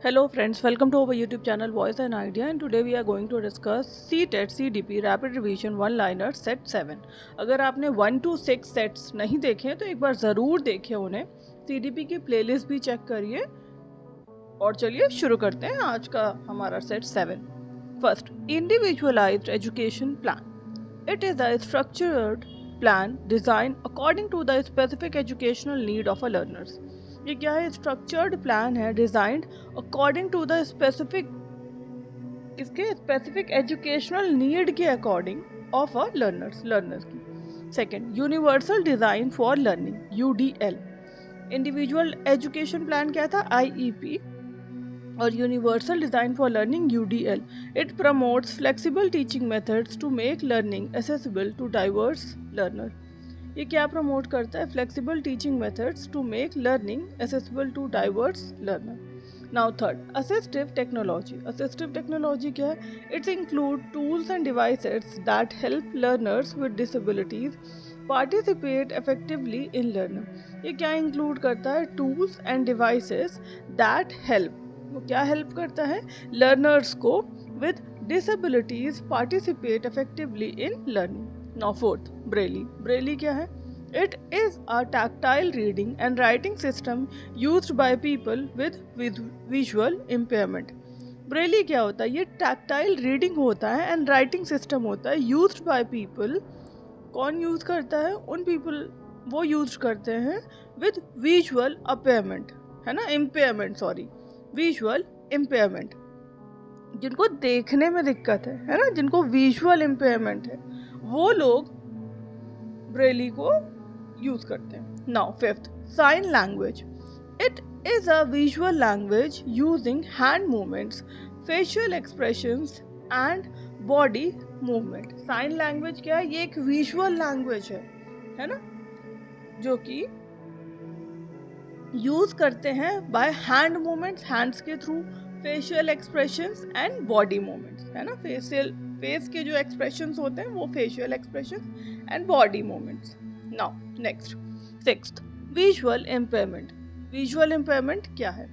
Hello friends, welcome to our YouTube channel Voice and Idea, and today we are going to discuss CTET CDP Rapid Revision One Liner Set 7। अगर आपने 1 to 6 sets नहीं देखे हैं तो एक बार ज़रूर देखें उन्हें। CDP की प्लेलिस्ट भी चेक करिए और चलिए शुरू करते हैं आज का हमारा set 7। First, individualised education plan. It is a structured plan design according to the specific educational need of a learners. ये क्या है? स्ट्रक्चर्ड प्लान है designed according to the specific educational need के अकॉर्डिंग ऑफ अ लर्नर्स की। Second, universal design for learning UDL। Individual education plan क्या था? IEP। और universal design for learning UDL। It promotes flexible teaching methods to make learning accessible to diverse learner. ये क्या promote करता है? Flexible teaching methods to make learning accessible to diverse learner. Now third, assistive technology. Assistive technology क्या है? Its include tools and devices that help learners with disabilities participate effectively in learning. ये क्या include करता है? Tools and devices that help. वो क्या help करता है? लर्नर्स को with disabilities participate effectively in learning. Now fourth, Braille. Braille क्या है? It is a tactile reading and writing system used by people with visual impairment. Braille क्या होता है? ये tactile reading होता है and writing system होता है used by people। कौन यूज करता है? उन people वो यूज करते हैं with visual impairment, है ना? impairment, sorry, visual impairment, जिनको देखने में दिक्कत है ना? जिनको visual impairment है वो लोग ब्रेली को यूज करते हैं। Now fifth, sign language. It is a visual language using hand movements, facial expressions and body movement. Sign language क्या है? ये एक विजुअल लैंग्वेज है ना, जो कि यूज करते हैं बाय हैंड मूवमेंट्स, हैंड्स के through, facial expressions and body movements, है ना? फेस के जो एक्सप्रेशंस होते हैं वो facial expressions and body movements. Now next, sixth, visual impairment. Visual impairment क्या है?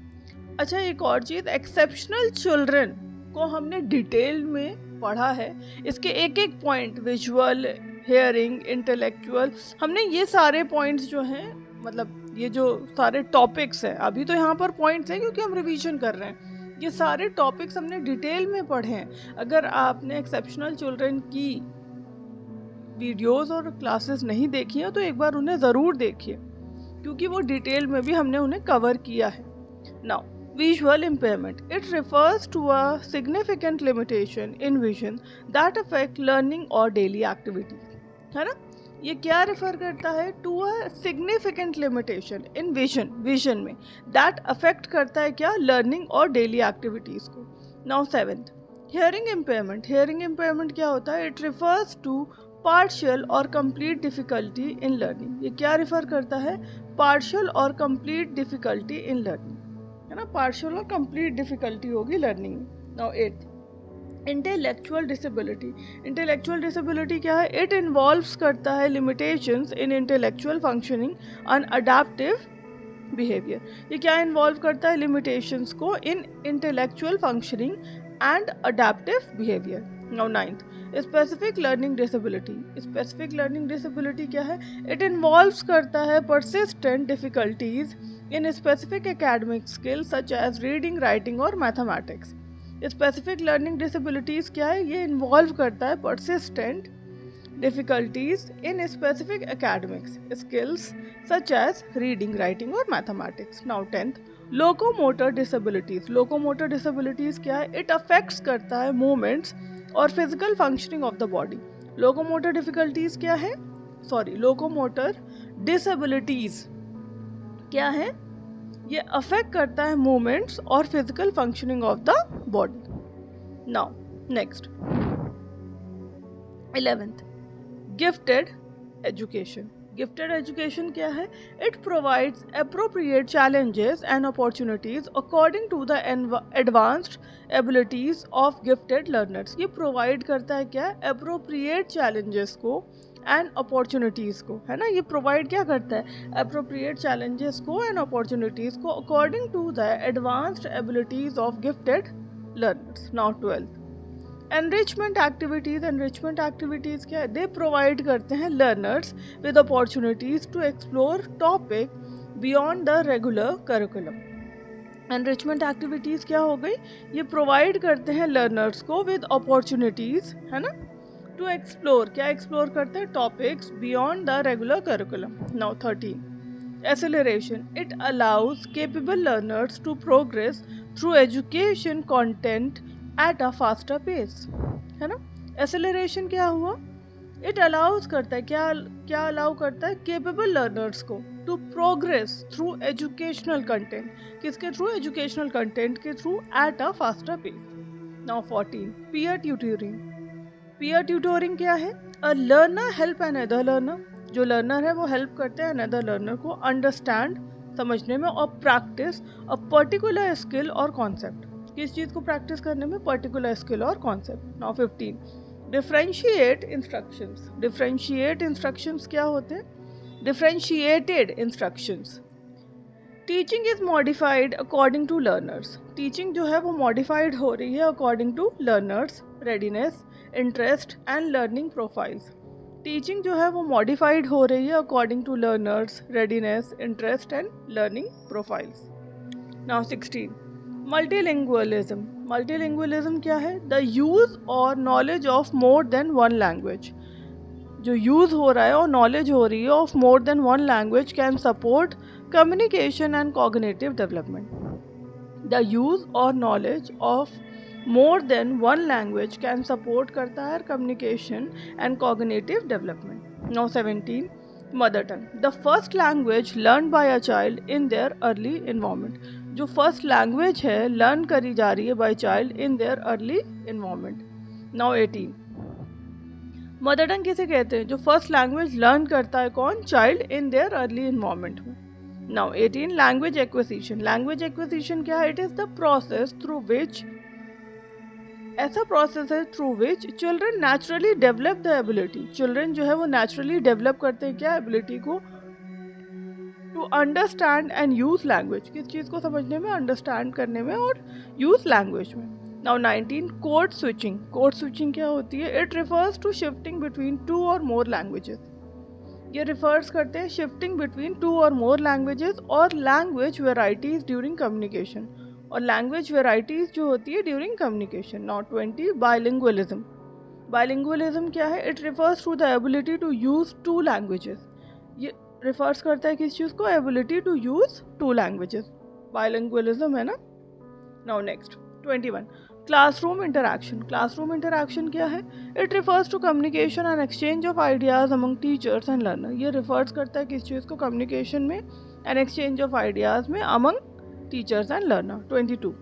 अच्छा, एक और चीज, एक्सेप्शनल चिल्ड्रन को हमने डिटेल में पढ़ा है। इसके एक एक पॉइंट, विजुअल, हियरिंग, इंटेलेक्चुअल, हमने ये सारे पॉइंट्स जो हैं, मतलब ये जो सारे टॉपिक्स हैं, अभी तो यहाँ पर पॉइंट्स हैं क्योंकि हम रिवीजन कर रहे हैं, ये सारे टॉपिक्स हमने डिटेल में पढ़े हैं। अगर आपने एक्सेप्शनल चिल्ड्रन की वीडियोस और क्लासेस नहीं देखी हैं तो एक बार उन्हें ज़रूर देखिए, क्योंकि वो डिटेल में भी हमने उन्हें कवर किया है। Now, visual impairment. It refers to a significant limitation in vision that affect learning और डेली एक्टिविटीज, है ना? ये क्या रेफर करता है? To a significant limitation in vision में दैट अफेक्ट करता है क्या? लर्निंग और डेली एक्टिविटीज को। Now seventh, hearing impairment. Hearing impairment क्या होता है? इट रिफर्स टू पार्शियल और कंप्लीट डिफिकल्टी इन लर्निंग। ये क्या रिफर करता है? पार्शियल और कंप्लीट डिफिकल्टी इन लर्निंग, है ना? पार्शियल और कंप्लीट डिफिकल्टी होगी लर्निंग में। Now eight, intellectual disability. Intellectual disability क्या है? इट इन्वॉल्व्स करता है limitations in intellectual functioning and adaptive behaviour. ये क्या इन्वॉल्व करता है? लिमिटेशंस को in intellectual functioning and adaptive behaviour. Now ninth, specific learning disability. Specific learning disability क्या है? इट इन्वॉल्व्स करता है persistent difficulties in specific academic skills such as reading, writing और मैथमेटिक्स। स्पेसिफिक लर्निंग डिसेबिलिटीज क्या है? ये involve करता है persistent difficulties in specific academics skills such as reading, writing और mathematics. Now tenth, locomotor disabilities. Locomotor disabilities क्या है? It affects करता है मूवमेंट्स और physical functioning of the body. Locomotor difficulties क्या है? सॉरी, लोकोमोटर डिसेबिलिटीज क्या है? ये अफेक्ट करता है मूवमेंट्स और physical functioning of the body. Now next, 11th, gifted education. Gifted education क्या है? It provides appropriate challenges and opportunities according to the advanced abilities of gifted learners. ये provide करता है क्या? अप्रोप्रिएट चैलेंजेस को एंड अपॉर्चुनिटीज़ को, है ना, ये प्रोवाइड क्या करता है, अप्रोप्रिएट चैलेंजेस को एंड अपॉर्चुनिटीज़ को according to the advanced abilities of gifted learners. Now 12 enrichment activities. Enrichment activities क्या है, दे प्रोवाइड करते हैं learners with opportunities to explore topic beyond the regular curriculum. Enrichment activities क्या हो गई, ये प्रोवाइड करते हैं लर्नर्स को विद अपॉर्चुनिटीज़, है ना, टू एक्सप्लोर, क्या एक्सप्लोर करते हैं, topics beyond the regular curriculum. Now 13 acceleration. It allows capable learners to progress through education content at a faster pace, है ना। एक्सेलरेशन क्या हुआ, इट अलाउज करता है, क्या अलाउ करता है, केपेबल लर्नर्स को to progress through educational content, किसके थ्रू, एजुकेशनल कंटेंट के through at a faster pace. Now 14 peer tutoring. Peer tutoring क्या है, a learner help another learner, जो लर्नर है वो हेल्प करते हैं अनदर लर्नर को अंडरस्टैंड, समझने में, और प्रैक्टिस अ पर्टिकुलर स्किल और कॉन्सेप्ट, किस चीज़ को प्रैक्टिस करने में, पर्टिकुलर स्किल और concept. Now 15 differentiate instructions. Differentiate instructions क्या होते हैं, differentiated instructions. Teaching is modified according to learners. Teaching जो है वो मॉडिफाइड हो रही है according to learners readiness, interest and learning profiles. Teaching जो है वो मॉडिफाइड हो रही है according to learners readiness, interest and learning profiles. Now 16 multilingualism. Multilingualism क्या है, द यूज और knowledge of more than one language, जो यूज हो रहा है और नॉलेज हो रही है of more than one language can support communication and cognitive development. The use और knowledge of more than one language can support करता है communication and cognitive development. Now 17 mother tongue, the first language learn by a child in their early environment. जो first language है learn करी जा रही है by child in their early environment. Now 18 mother tongue किसे कहते हैं, जो फर्स्ट लैंग्वेज लर्न करता है, कौन, child in their early environment में। Now 18 language acquisition. Language acquisition क्या है, it is the process through which, ऐसा प्रोसेस है through which children naturally develop the ability. Children जो है वो नेचुरली डेवलप करते हैं क्या, एबिलिटी को, to understand and use language, किस चीज़ को समझने में, अंडरस्टैंड करने में और यूज लैंग्वेज में। Now 19 code switching. Code switching क्या होती है, it refers to shifting between two और मोर लैंग्वेजेस। ये रिफर्स करते हैं शिफ्टिंग बिटवीन टू और more languages or language varieties during communication, और लैंग्वेज वेराइटीज जो होती है during communication. Now 20 bilingualism. Bilingualism क्या है, it refers to the ability to use two languages. ये रिफर्स करता है किस चीज़ को, ability to use two languages, bilingualism है ना। Now next 21 classroom interaction. Classroom interaction क्या है, it refers to communication and exchange of ideas among teachers and learner. ये रिफर्स करता है किस चीज़ को, कम्युनिकेशन में एंड एक्सचेंज ऑफ आइडियाज में अमंग टीचर्स एंड लर्नर। 22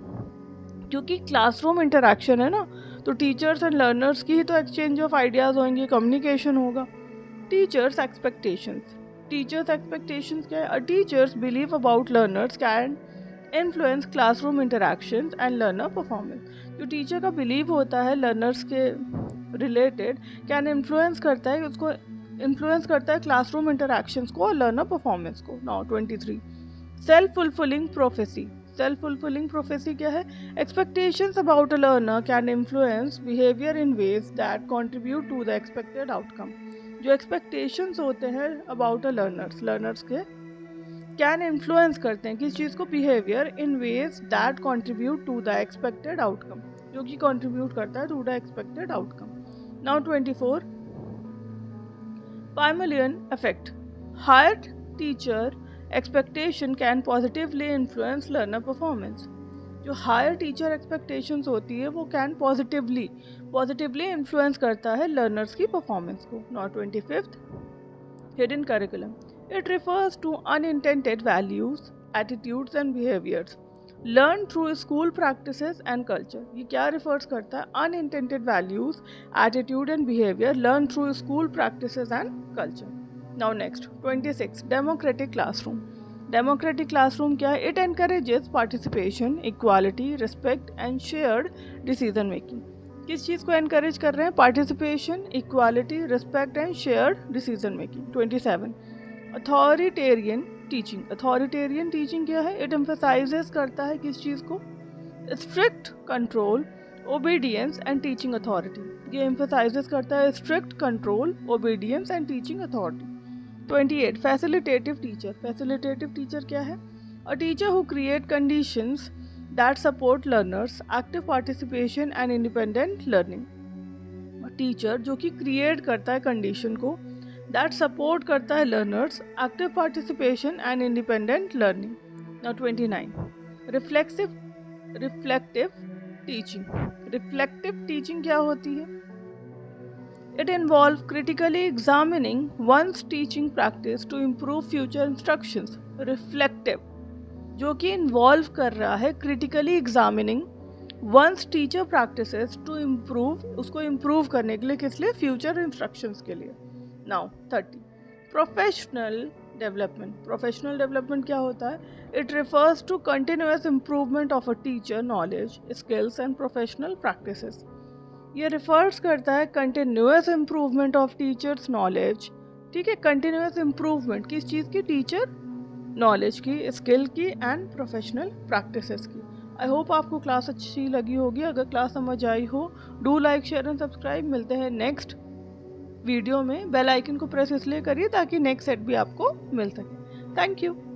क्योंकि क्लासरूम इंटरैक्शन है ना, तो टीचर्स एंड लर्नर्स की ही तो एक्सचेंज ऑफ आइडियाज होंगे, कम्युनिकेशन होगा। Teachers expectations. टीचर्स एक्सपेक्टेशंस क्या है, teachers believe about learners can influence classroom interactions and learner performance. जो टीचर का बिलीव होता है लर्नर्स के रिलेटेड, कैन इन्फ्लुएंस करता है, उसको इन्फ्लुएंस करता है क्लासरूम इंटरैक्शंस को और लर्नर परफॉर्मेंस को। Now 23 self fulfilling prophecy. Self fulfilling prophecy क्या है, expectations about a learner can influence behaviour in ways that contribute to the expected outcome. जो एक्सपेक्टेशंस होते हैं अबाउट अ लर्नर्स के कैन इन्फ्लुएंस करते हैं किस चीज़ को, behaviour in ways that contribute to the expected outcome, जो कि कंट्रीब्यूट करता है to the expected outcome. Now 24 Pygmalion effect. Higher teacher expectation can positively influence learner performance. जो हायर टीचर एक्सपेक्टेशंस होती है वो कैन पॉजिटिवली इन्फ्लुएंस करता है लर्नर्स की परफॉर्मेंस को। Now 25 hidden curriculum. It refers to unintended values, attitudes and behaviors learned through school practices and culture. ये क्या refers करता है, unintended values, attitude and behavior learned through school practices and culture. Now next 26 democratic classroom. Democratic classroom क्या है, it encourages participation, equality, respect and shared decision making. किस चीज़ को encourage कर रहे हैं? Participation, equality, respect and shared decision making. 27 authoritarian teaching. Authoritarian teaching क्या है? इट एम्फसाइजेस करता है किस चीज़ को? Strict control, obedience and teaching authority. ये एम्फसाइजेस करता है strict control, obedience and teaching authority. 28 facilitative teacher. Facilitative teacher क्या है? A teacher who create conditions that support learners active participation and independent learning। Teacher जो कि create करता है condition को that support करता है learners active participation and independent learning। now 29 reflective teaching। reflective teaching क्या होती है? it involves critically examining one's teaching practice to improve future instructions। reflective जो कि इन्वॉल्व कर रहा है critically examining one's teacher practices to improve, उसको improve करने के लिए, किस लिए? फ्यूचर इंस्ट्रक्शंस के लिए। Now 30 professional development. Professional development क्या होता है? It refers to continuous improvement of a teacher knowledge, skills and professional practices. ये रिफर्स करता है continuous improvement of teachers knowledge. ठीक है, कंटिन्यूअस इम्प्रूवमेंट किस चीज़ की? टीचर नॉलेज की, स्किल की एंड प्रोफेशनल प्रैक्टिसेस की। आई होप आपको क्लास अच्छी लगी होगी। अगर क्लास समझ आई हो, do like, share and subscribe. मिलते हैं नेक्स्ट वीडियो में। बेल आइकन को प्रेस इसलिए करिए ताकि नेक्स्ट सेट भी आपको मिल सके। Thank you.